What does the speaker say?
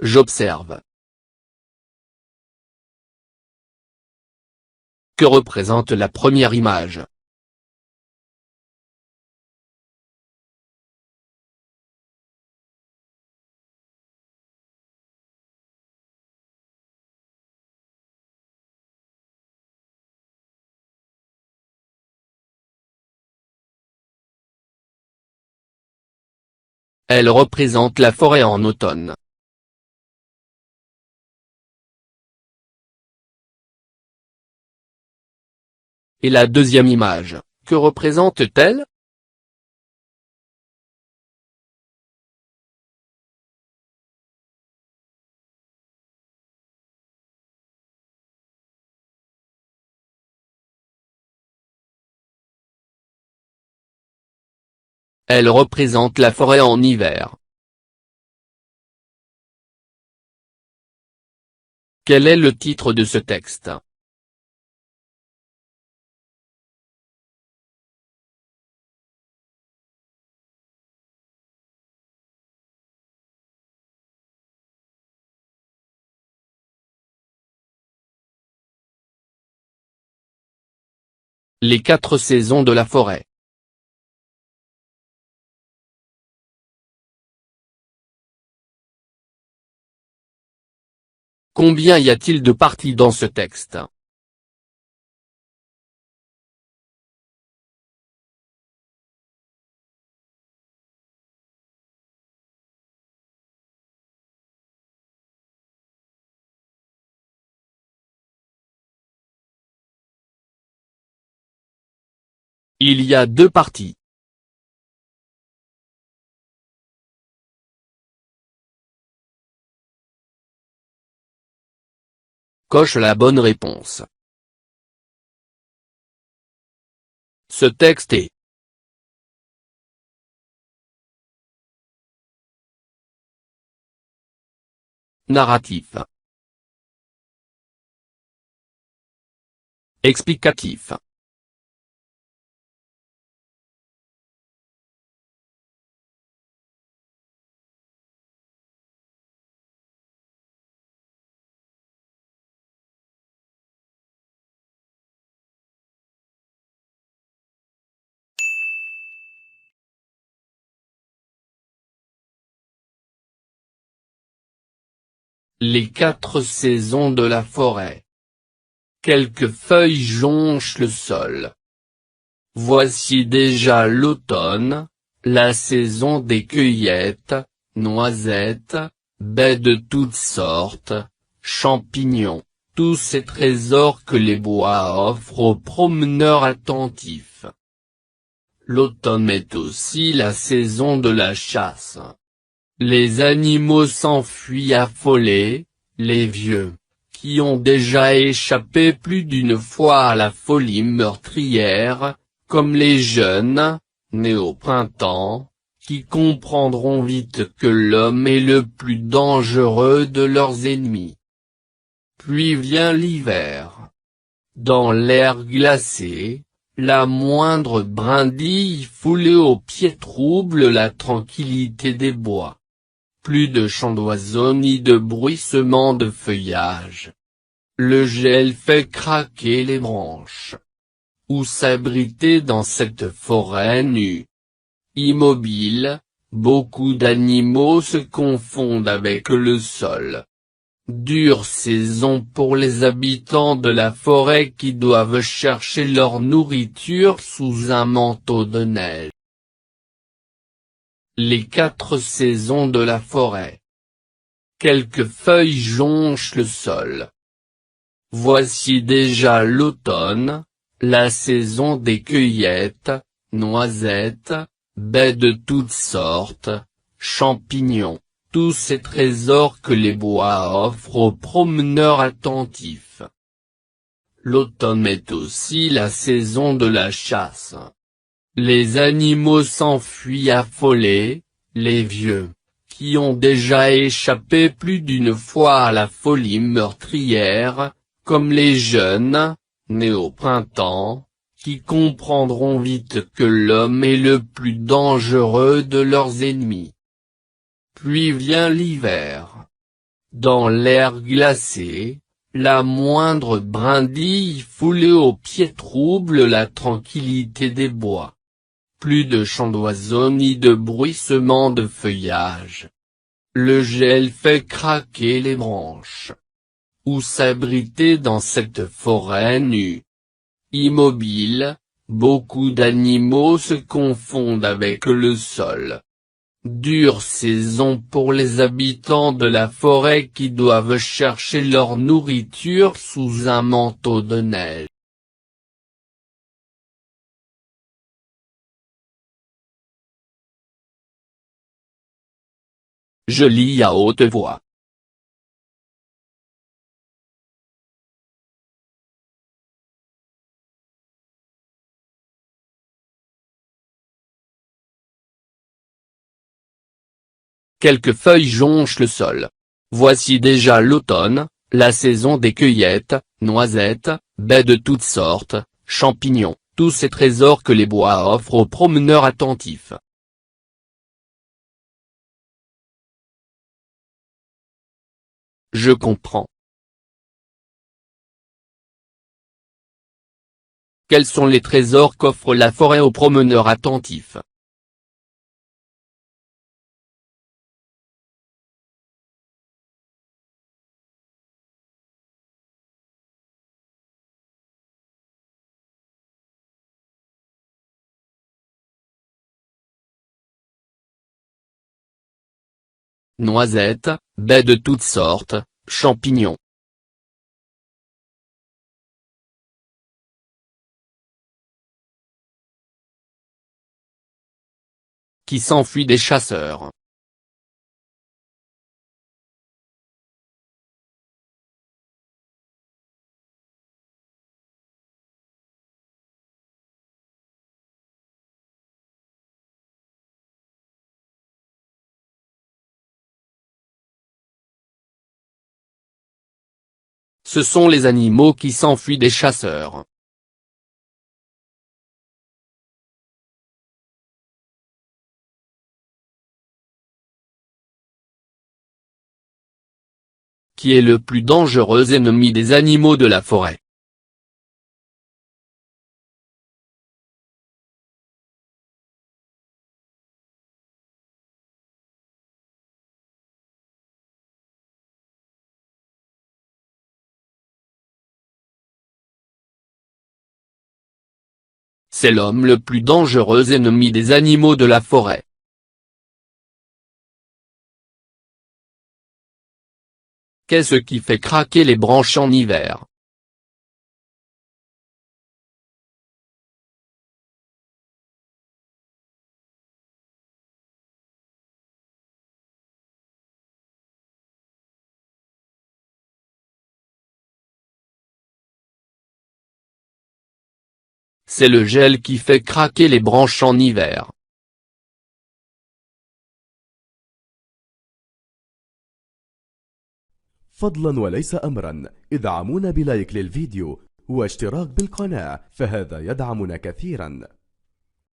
J'observe. Que représente la première image? Elle représente la forêt en automne. Et la deuxième image, que représente-t-elle? Elle représente la forêt en hiver. Quel est le titre de ce texte? Les 4 saisons de la forêt. Combien y a-t-il de parties dans ce texte? Il y a 2 parties. Coche la bonne réponse. Ce texte est narratif, explicatif, les 4 saisons de la forêt. Quelques feuilles jonchent le sol. Voici déjà l'automne, la saison des cueillettes, noisettes, baies de toutes sortes, champignons, tous ces trésors que les bois offrent aux promeneurs attentifs. L'automne est aussi la saison de la chasse. Les animaux s'enfuient affolés, les vieux, qui ont déjà échappé plus d'une fois à la folie meurtrière, comme les jeunes, nés au printemps, qui comprendront vite que l'homme est le plus dangereux de leurs ennemis. Puis vient l'hiver. Dans l'air glacé, la moindre brindille foulée aux pieds trouble la tranquillité des bois. Plus de chants d'oiseaux ni de bruissement de feuillage. Le gel fait craquer les branches. Où s'abriter dans cette forêt nue? Immobile, beaucoup d'animaux se confondent avec le sol. Dure saison pour les habitants de la forêt qui doivent chercher leur nourriture sous un manteau de neige. Les 4 saisons de la forêt. Quelques feuilles jonchent le sol. Voici déjà l'automne, la saison des cueillettes, noisettes, baies de toutes sortes, champignons, tous ces trésors que les bois offrent aux promeneurs attentifs. L'automne est aussi la saison de la chasse. Les animaux s'enfuient affolés, les vieux, qui ont déjà échappé plus d'une fois à la folie meurtrière, comme les jeunes, nés au printemps, qui comprendront vite que l'homme est le plus dangereux de leurs ennemis. Puis vient l'hiver. Dans l'air glacé, la moindre brindille foulée aux pieds trouble la tranquillité des bois. Plus de chants d'oiseaux ni de bruissement de feuillage. Le gel fait craquer les branches. Où s'abriter dans cette forêt nue? Immobile, beaucoup d'animaux se confondent avec le sol. Dure saison pour les habitants de la forêt qui doivent chercher leur nourriture sous un manteau de neige. Je lis à haute voix. Quelques feuilles jonchent le sol. Voici déjà l'automne, la saison des cueillettes, noisettes, baies de toutes sortes, champignons, tous ces trésors que les bois offrent aux promeneurs attentifs. Je comprends. Quels sont les trésors qu'offre la forêt aux promeneurs attentifs? Noisettes, baies de toutes sortes, champignons. Qui s'enfuit des chasseurs. Ce sont les animaux qui s'enfuient des chasseurs. Qui est le plus dangereux ennemi des animaux de la forêt? C'est l'homme le plus dangereux ennemi des animaux de la forêt. Qu'est-ce qui fait craquer les branches en hiver? C'est le gel qui fait craquer les branches en hiver. فضلا وليس أمرا، ادعمونا بلايك للفيديو واشتراك بالقناة، فهذا يدعمنا كثيرا.